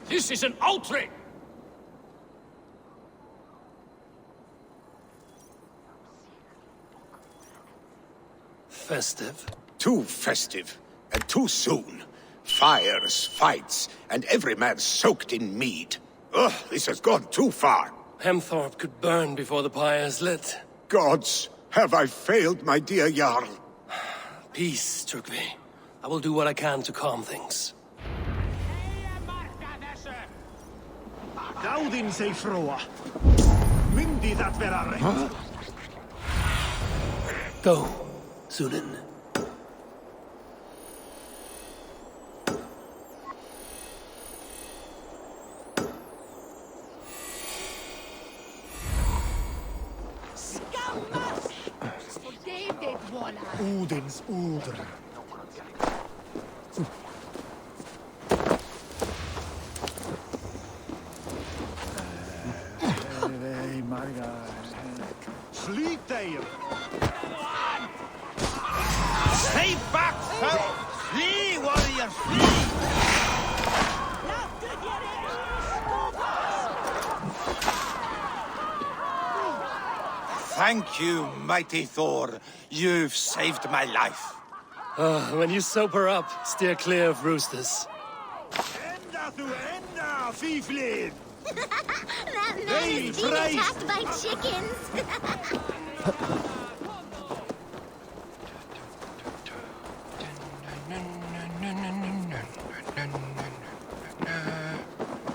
This is an outrage! Festive? Too festive, and too soon. Fires, fights, and every man soaked in mead. Ugh, this has gone too far. Hemthorpe could burn before the pyre's lit. Gods, have I failed my dear Jarl? Peace, Turkvi. I will do what I can to calm things. Dáðinn sig fróa. Myndi það vera rétt? Go, Sunan. Údins údr. Sleep there! Stay back, sir! Flee, warrior, flee! Thank you, mighty Thor. You've saved my life. When you sober up, steer clear of roosters. Enda þú enda, fíflið! That man is being attacked by chickens.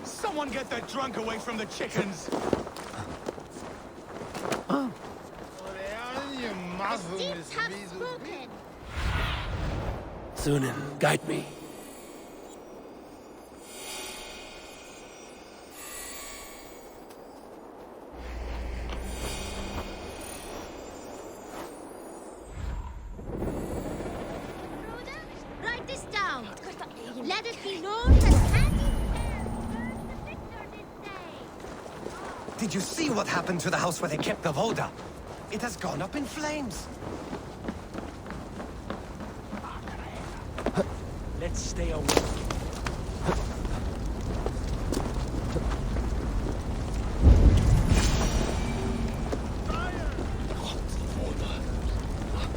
Someone get that drunk away from the chickens! Sunan, guide me. Write this down. Let it be known that Candy the victor this day. Did you see what happened to the house where they kept the Voda? It has gone up in flames. Let's stay away.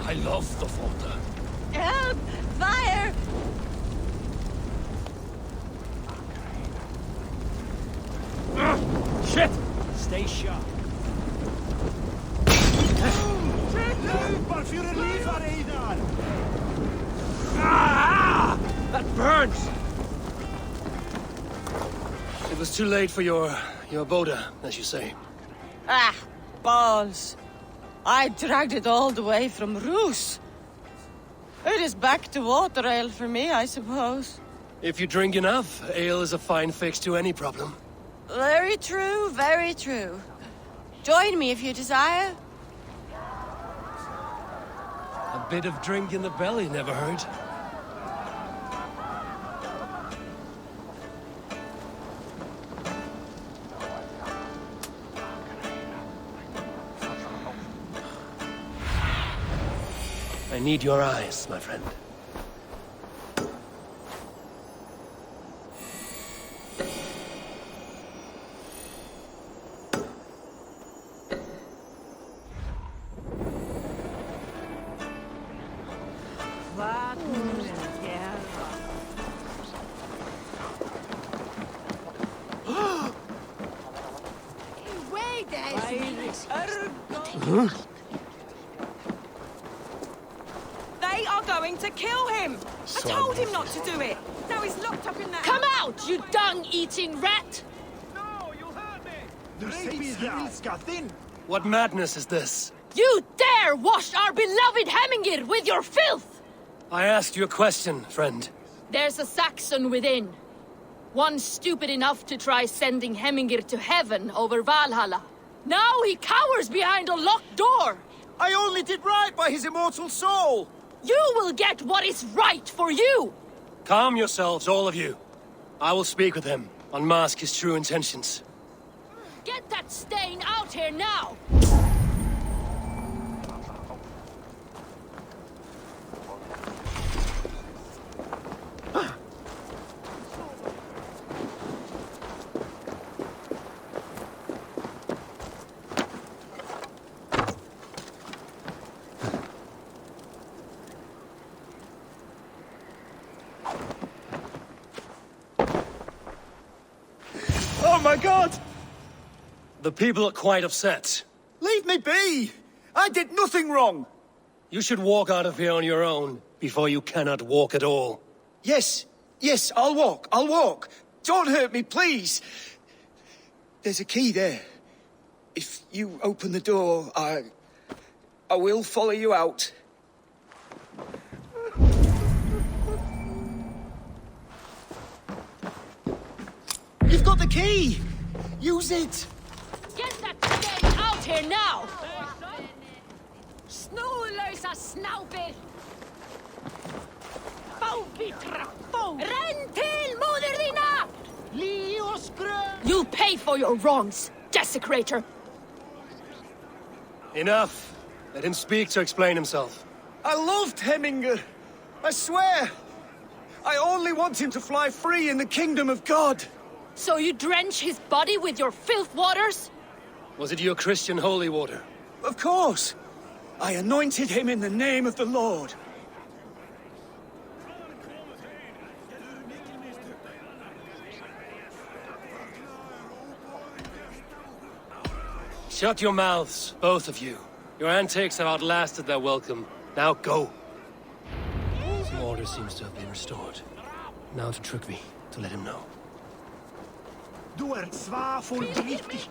I love the Voda. Help! Fire! Shit! Stay sharp. Ah! That burns! It was too late for your Boda, as you say. Ah, balls. I dragged it all the way from Roos. It is back to water ale for me, I suppose. If you drink enough, ale is a fine fix to any problem. Very true, very true. Join me if you desire. A bit of drink in the belly never hurt. I need your eyes, my friend. Wait! They are going to kill him! I told him not to do it! Now he's locked up in that... Come out, you dung-eating rat! What madness is this? You dare wash our beloved Hemingir with your filth! I asked you a question, friend. There's a Saxon within. One stupid enough to try sending Hemingir to heaven over Valhalla. Now he cowers behind a locked door! I only did right by his immortal soul! You will get what is right for you! Calm yourselves, all of you. I will speak with him, unmask his true intentions. Get that stain out here now! Oh my god! The people are quite upset. Leave me be! I did nothing wrong! You should walk out of here on your own, before you cannot walk at all. Yes, I'll walk. Don't hurt me, please! There's a key there. If you open the door, I will follow you out. You've got the key! Use it! Get that stain out here now! Snolösa snauper! Fåvittra få! Renn till moder dina! You'll pay for your wrongs, desecrator! Enough. Let him speak to explain himself. I loved Hemingr. I swear. I only want him to fly free in the kingdom of God. So you drench his body with your filth waters? Was it your Christian holy water? Of course. I anointed him in the name of the Lord. Shut your mouths, both of you. Your antics have outlasted their welcome. Now go. Some order seems to have been restored. Now to Trygve, to let him know. Du svafordriftig.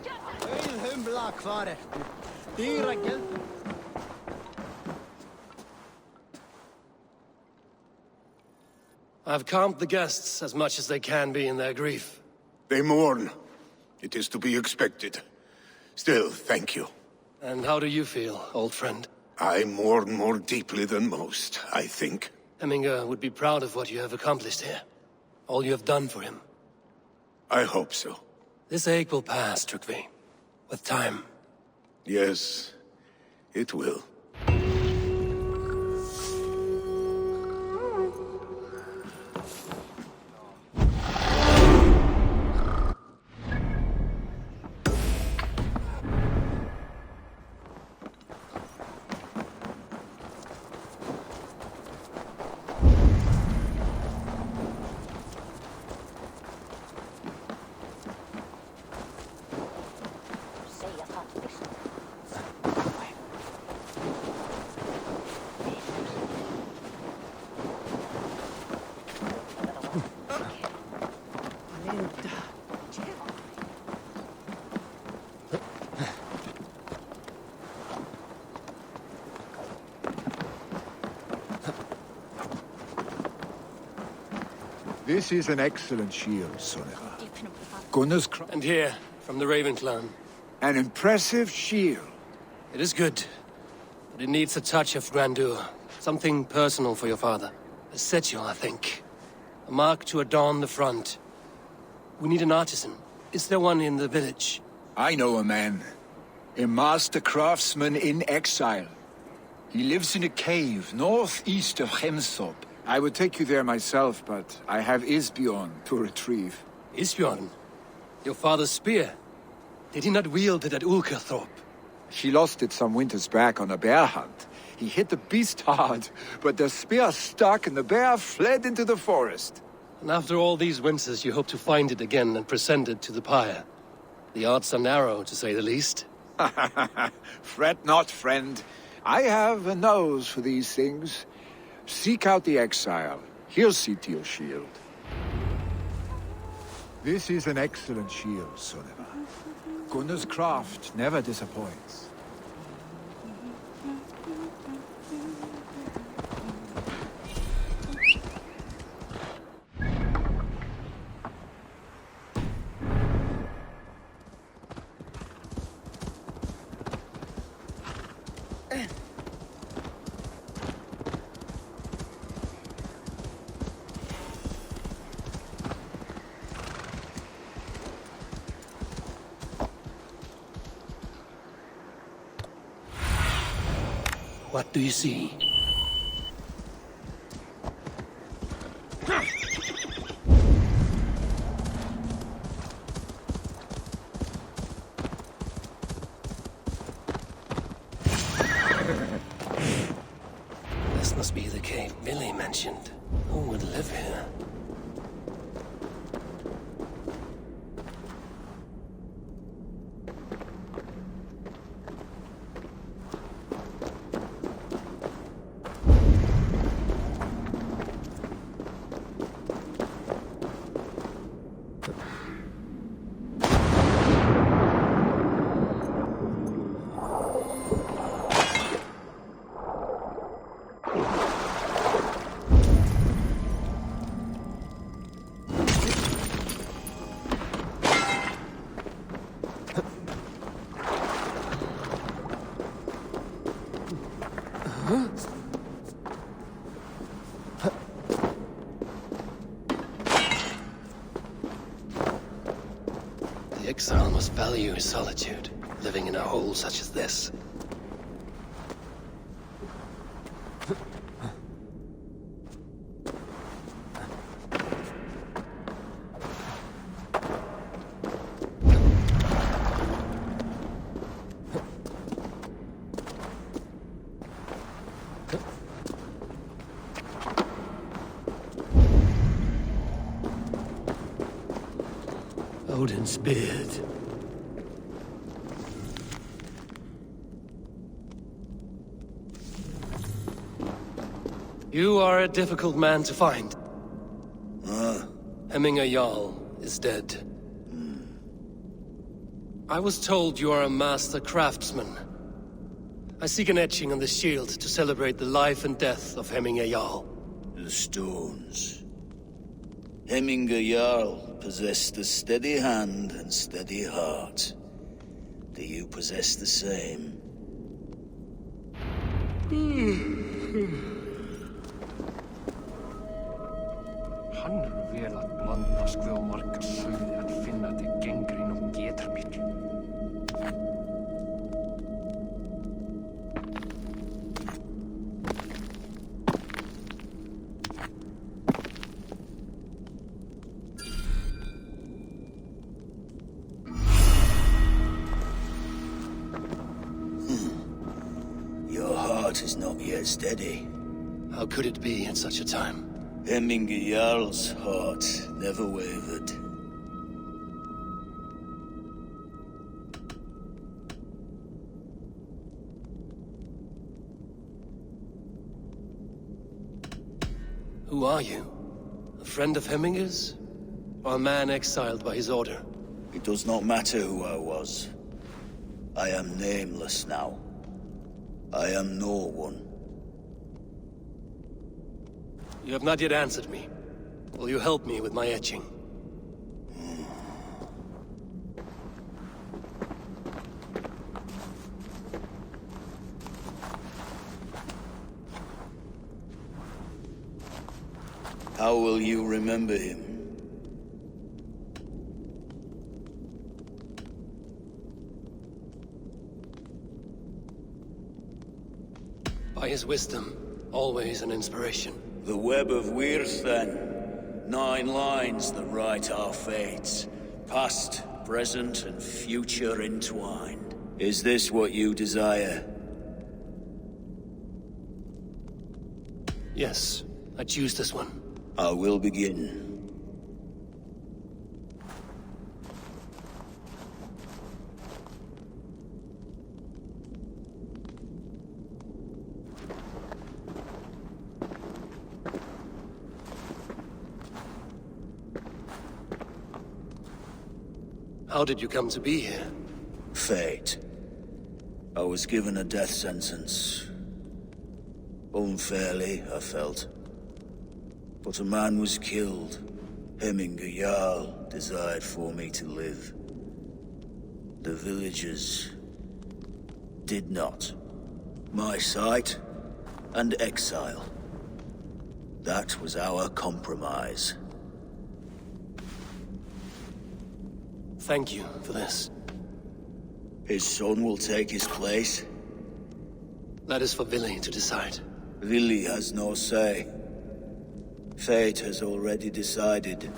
I've calmed the guests as much as they can be in their grief. They mourn. It is to be expected. Still, thank you. And how do you feel, old friend? I mourn more deeply than most, I think. Hemingr would be proud of what you have accomplished here. All you have done for him. I hope so. This ache will pass, Trygve. With time. Yes, it will. This is an excellent shield, Sonera. Gunnar's crown. And here, from the Raven clan. An impressive shield. It is good, but it needs a touch of grandeur. Something personal for your father. A sigil, I think. A mark to adorn the front. We need an artisan. Is there one in the village? I know a man. A master craftsman in exile. He lives in a cave northeast of Hemthorpe. I would take you there myself, but I have Isbjorn to retrieve. Isbjorn? Your father's spear? Did he not wield it at Ulkerthorpe? She lost it some winters back on a bear hunt. He hit the beast hard, but the spear stuck and the bear fled into the forest. And after all these winters, you hope to find it again and present it to the pyre. The odds are narrow, to say the least. Fret not, friend. I have a nose for these things. Seek out the exile. He'll see to your shield. This is an excellent shield, Sullivan. Gunnar's craft never disappoints. What do you see? This must be the cave Billy mentioned. Who would live here? The exile must value his solitude, living in a hole such as this. Odin's beard. You are a difficult man to find. Hemminger Jarl is dead. I was told you are a master craftsman. I seek an etching on the shield to celebrate the life and death of Hemminger Jarl. The stones. Hemminger Jarl possessed a steady hand and steady heart. Do you possess the same? Hann vel að blandast við á margar sögði að finna þig gengrin og getur miklu. Your heart is not yet steady. How could it be at such a time? Hemminger Jarl's heart never wavered. Who are you? A friend of Hemminger's? Or a man exiled by his order? It does not matter who I was. I am nameless now. I am no one. You have not yet answered me. Will you help me with my etching? How will you remember him? By his wisdom, always an inspiration. The web of Wirth, then. 9 lines that write our fates. Past, present, and future entwined. Is this what you desire? Yes, I choose this one. I will begin. How did you come to be here? Fate. I was given a death sentence. Unfairly, I felt. But a man was killed. Hemminger Jarl desired for me to live. The villagers did not. My sight and exile. That was our compromise. Thank you for this. His son will take his place. That is for Villy to decide. Villy has no say. Fate has already decided.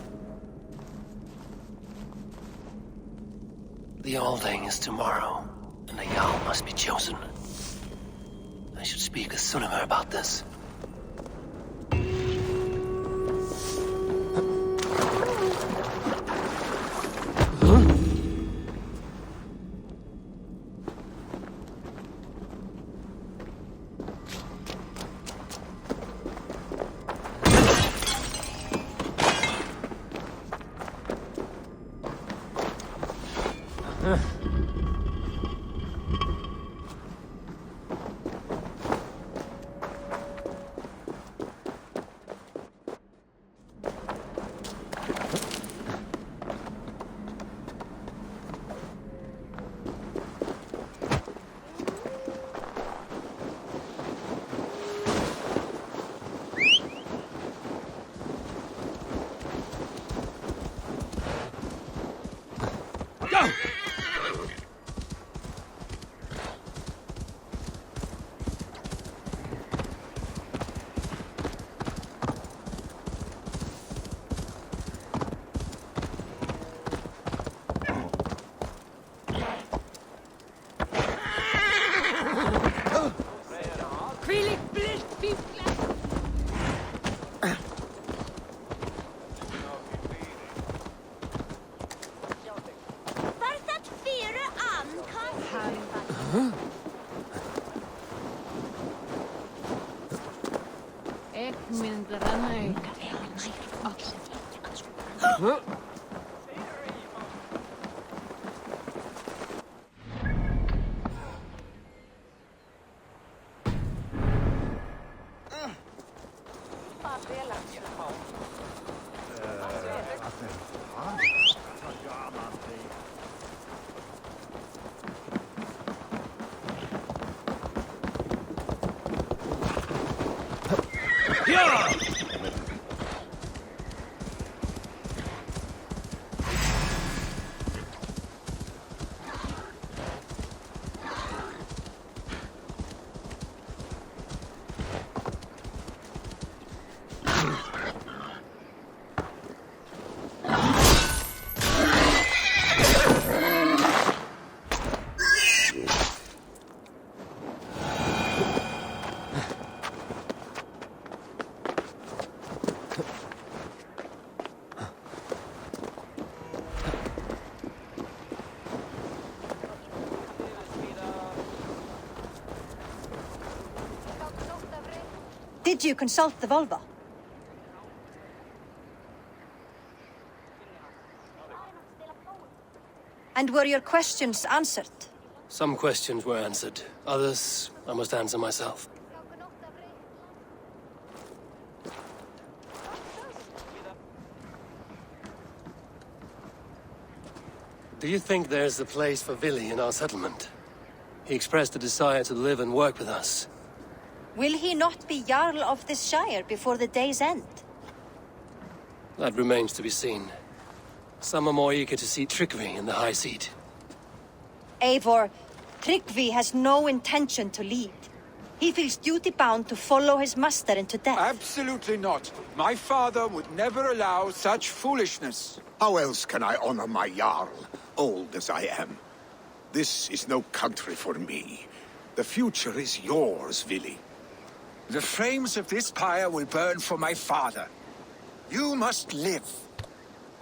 The Alding is tomorrow, and the Jarl must be chosen. I should speak with Sunnema about this. Did you consult the vulva? And were your questions answered? Some questions were answered. Others, I must answer myself. Do you think there's a place for Villy in our settlement? He expressed a desire to live and work with us. Will he not be Jarl of this shire before the day's end? That remains to be seen. Some are more eager to see Tryggvi in the high seat. Eivor, Tryggvi has no intention to lead. He feels duty-bound to follow his master into death. Absolutely not. My father would never allow such foolishness. How else can I honor my Jarl, old as I am? This is no country for me. The future is yours, Villy. The flames of this pyre will burn for my father. You must live.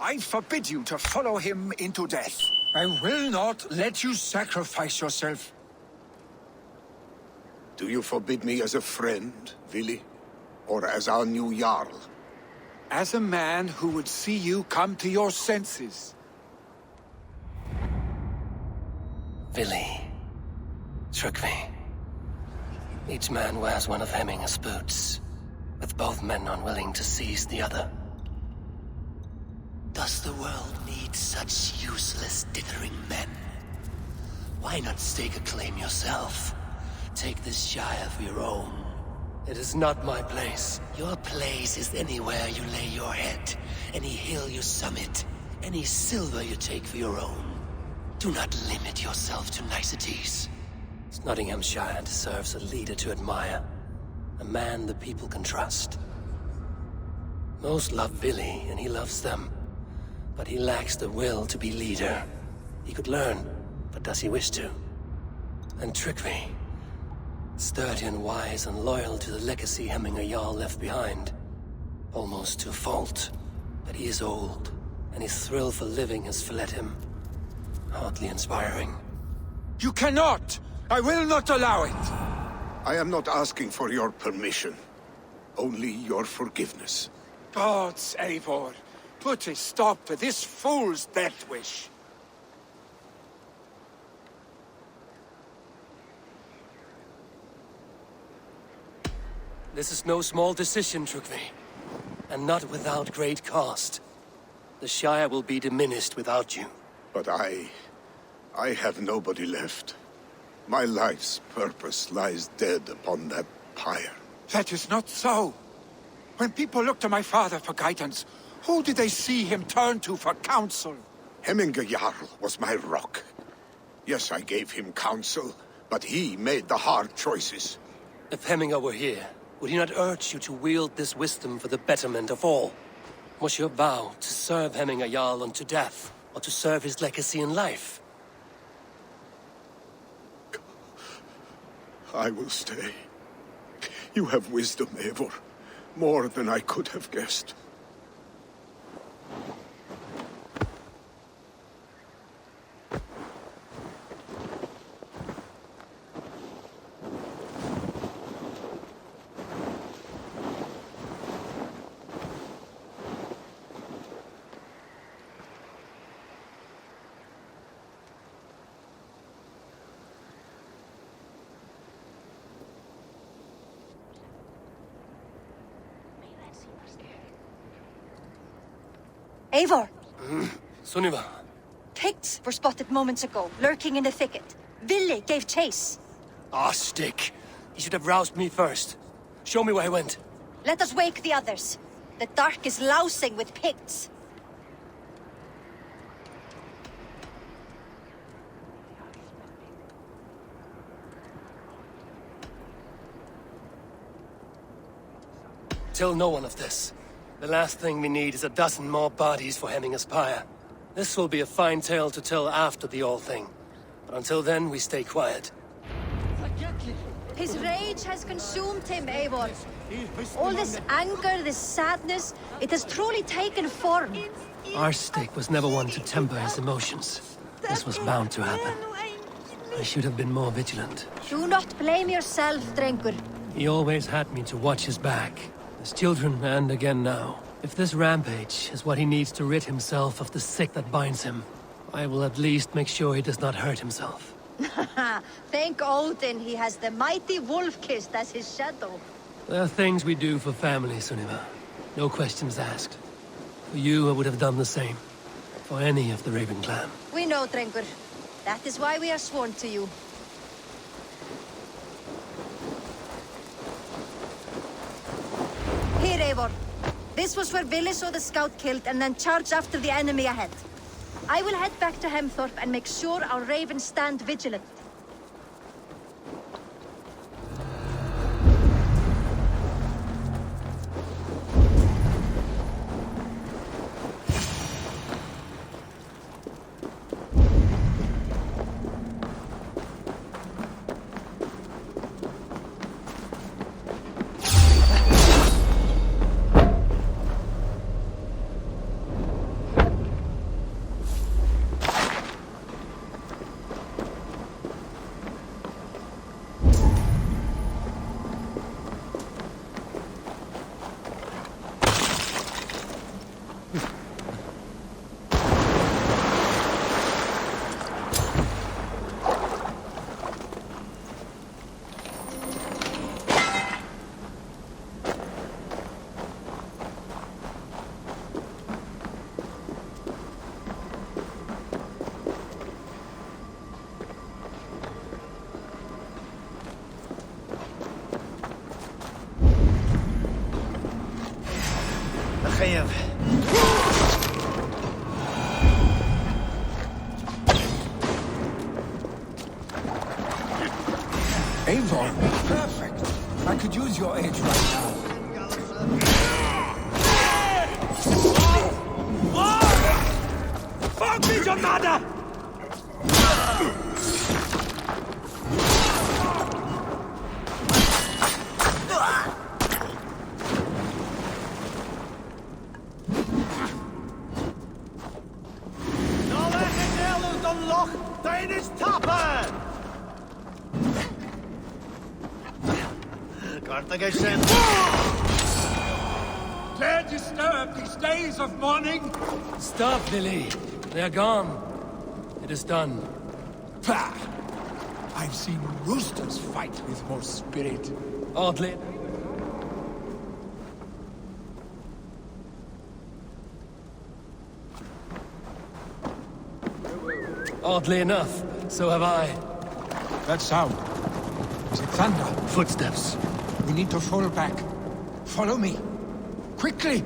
I forbid you to follow him into death. I will not let you sacrifice yourself. Do you forbid me as a friend, Villy? Or as our new Jarl? As a man who would see you come to your senses. Villy. Tryggvi. Each man wears one of Hemminger's boots, with both men unwilling to seize the other. Does the world need such useless, dithering men? Why not stake a claim yourself? Take this Shire for your own. It is not my place. Your place is anywhere you lay your head, any hill you summit, any silver you take for your own. Do not limit yourself to niceties. Nottinghamshire deserves a leader to admire. A man the people can trust. Most love Villy, and he loves them. But he lacks the will to be leader. He could learn, but does he wish to? And Tryggvi, sturdy and wise and loyal to the legacy Hemminger Jarl left behind. Almost to a fault. But he is old, and his thrill for living has fled him. Hardly inspiring. You cannot! I will not allow it! I am not asking for your permission. Only your forgiveness. Gods, Eivor, put a stop to this fool's death wish. This is no small decision, Tryggvi. And not without great cost. The Shire will be diminished without you. But I have nobody left. My life's purpose lies dead upon that pyre. That is not so. When people look to my father for guidance, who did they see him turn to for counsel? Hemminger Jarl was my rock. Yes, I gave him counsel, but he made the hard choices. If Hemminger were here, would he not urge you to wield this wisdom for the betterment of all? Was your vow to serve Hemminger Jarl unto death, or to serve his legacy in life? I will stay. You have wisdom, Eivor. More than I could have guessed. Eivor! Sunniva! Picts were spotted moments ago, lurking in the thicket. Villy gave chase. Ah, stick! He should have roused me first. Show me where he went. Let us wake the others. The dark is lousing with Picts. Tell no one of this. The last thing we need is a dozen more bodies for Hemminger's pyre. This will be a fine tale to tell after the all-thing. But until then, we stay quiet. His rage has consumed him, Eivor. All this anger, this sadness, it has truly taken form. Our stick was never one to temper his emotions. This was bound to happen. I should have been more vigilant. Do not blame yourself, Drengur. He always had me to watch his back. As children, and again now. If this rampage is what he needs to rid himself of the sick that binds him, I will at least make sure he does not hurt himself. Thank Odin he has the mighty Wolf-Kissed as his shadow. There are things we do for family, Sunniva. No questions asked. For you, I would have done the same. For any of the Raven clan. We know, Drengur. That is why we are sworn to you. Here, Eivor. This was where Villy saw the scout killed and then charged after the enemy ahead. I will head back to Hemthorpe and make sure our ravens stand vigilant. cave. Avon, perfect. I could use your aid right now. Fuck me, your mother! Dare disturb these days of mourning? Stop, Billy. They're gone. It is done. Pah! I've seen roosters fight with more spirit. Oddly... Oddly enough, so have I. That sound. Is it thunder? Footsteps. We need to fall back. Follow me. Quickly!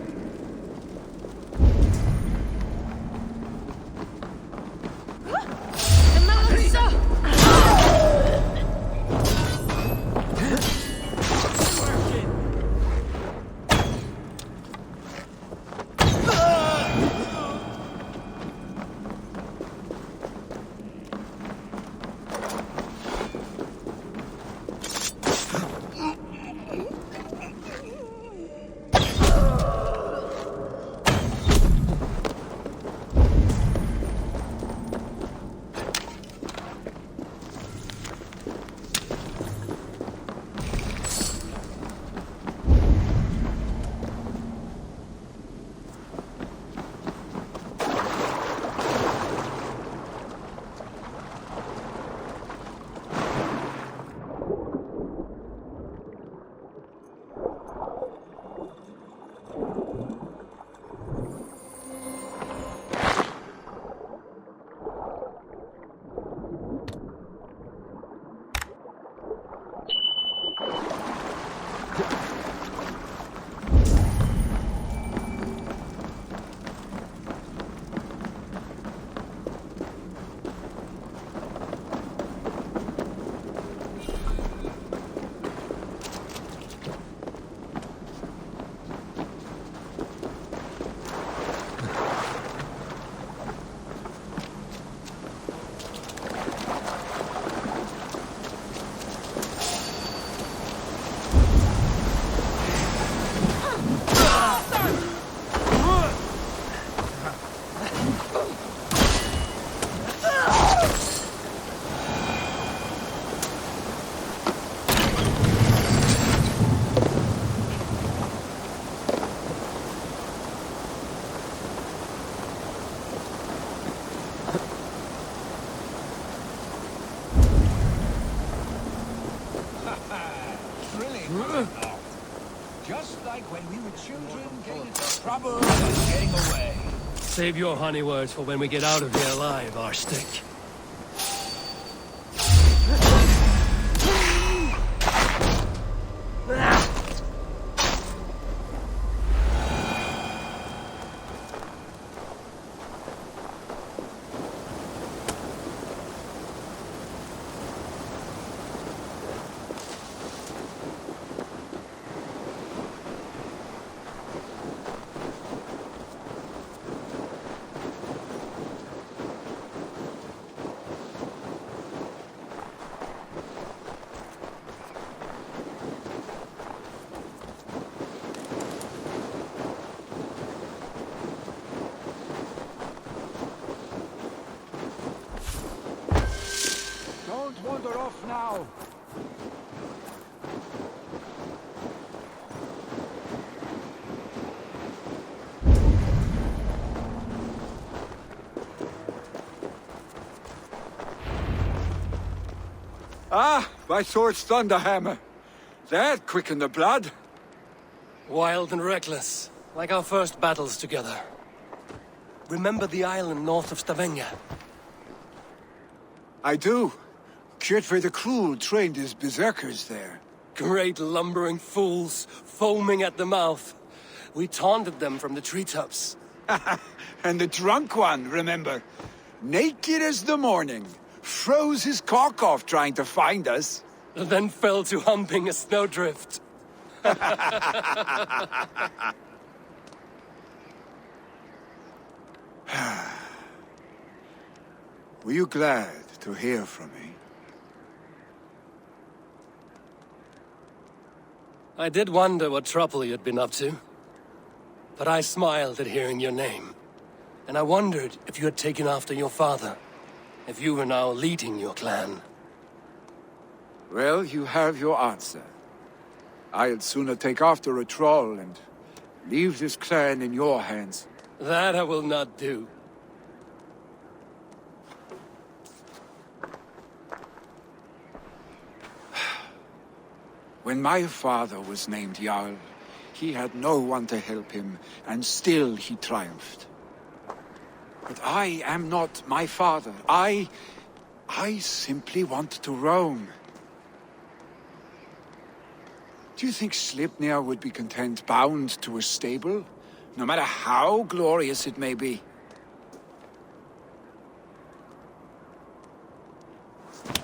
Just like when we were children, getting into trouble and getting away. Save your honey words for when we get out of here alive, Arstick. Don't wander off now. Ah, by Thor's thunderhammer. That quickened the blood. Wild and reckless, like our first battles together. Remember the island north of Stavanger? I do. Kjotve the Cruel trained his berserkers there. Great lumbering fools, foaming at the mouth. We taunted them from the treetops. And the drunk one, remember? Naked as the morning. Froze his cock off trying to find us. And then fell to humping a snowdrift. Were you glad to hear from me? I did wonder what trouble you'd been up to. But I smiled at hearing your name. And I wondered if you had taken after your father. If you were now leading your clan. Well, you have your answer. I'd sooner take after a troll and leave this clan in your hands. That I will not do. When my father was named Jarl, he had no one to help him, and still he triumphed. But I am not my father. I simply want to roam. Do you think Sleipnir would be content bound to a stable, no matter how glorious it may be?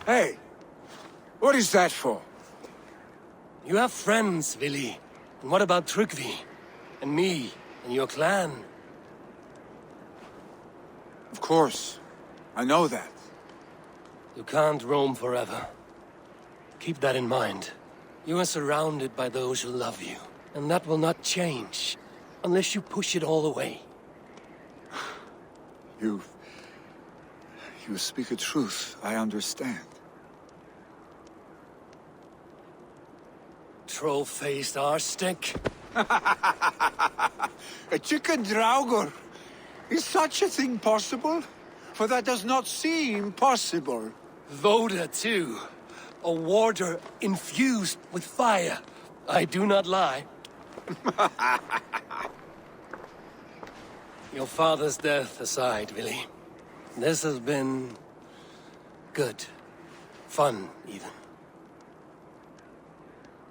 Hey! What is that for? You have friends, Vili. And what about Tryggvi? And me? And your clan? Of course. I know that. You can't roam forever. Keep that in mind. You are surrounded by those who love you. And that will not change. Unless you push it all away. You speak a truth, I understand. Troll-faced arse-stick. A chicken draugur! Is such a thing possible? For that does not seem possible. Voda, too. A warder infused with fire. I do not lie. Your father's death aside, Vili. This has been... good. Fun, even.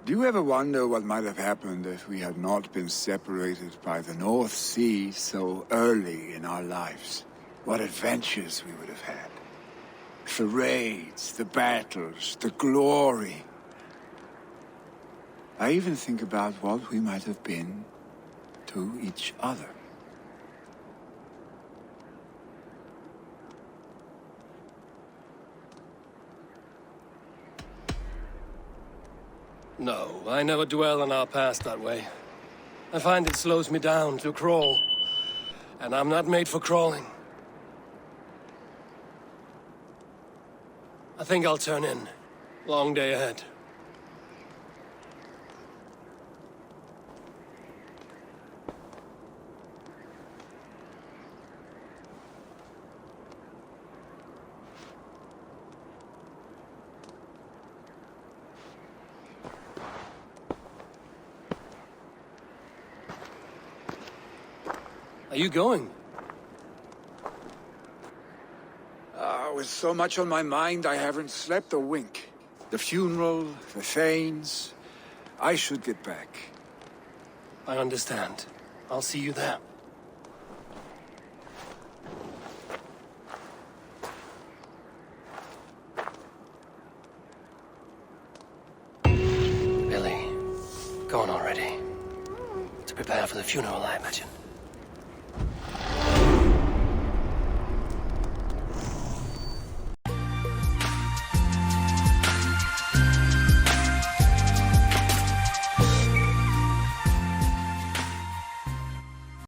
Do you ever wonder what might have happened if we had not been separated by the North Sea so early in our lives? What adventures we would have had. The raids, the battles, the glory. I even think about what we might have been to each other. No, I never dwell on our past that way. I find it slows me down to crawl. And I'm not made for crawling. I think I'll turn in. Long day ahead. Are you going? With so much on my mind, I haven't slept a wink. The funeral, the Thanes. I should get back. I understand. I'll see you there. Billy, gone already. To prepare for the funeral, I imagine.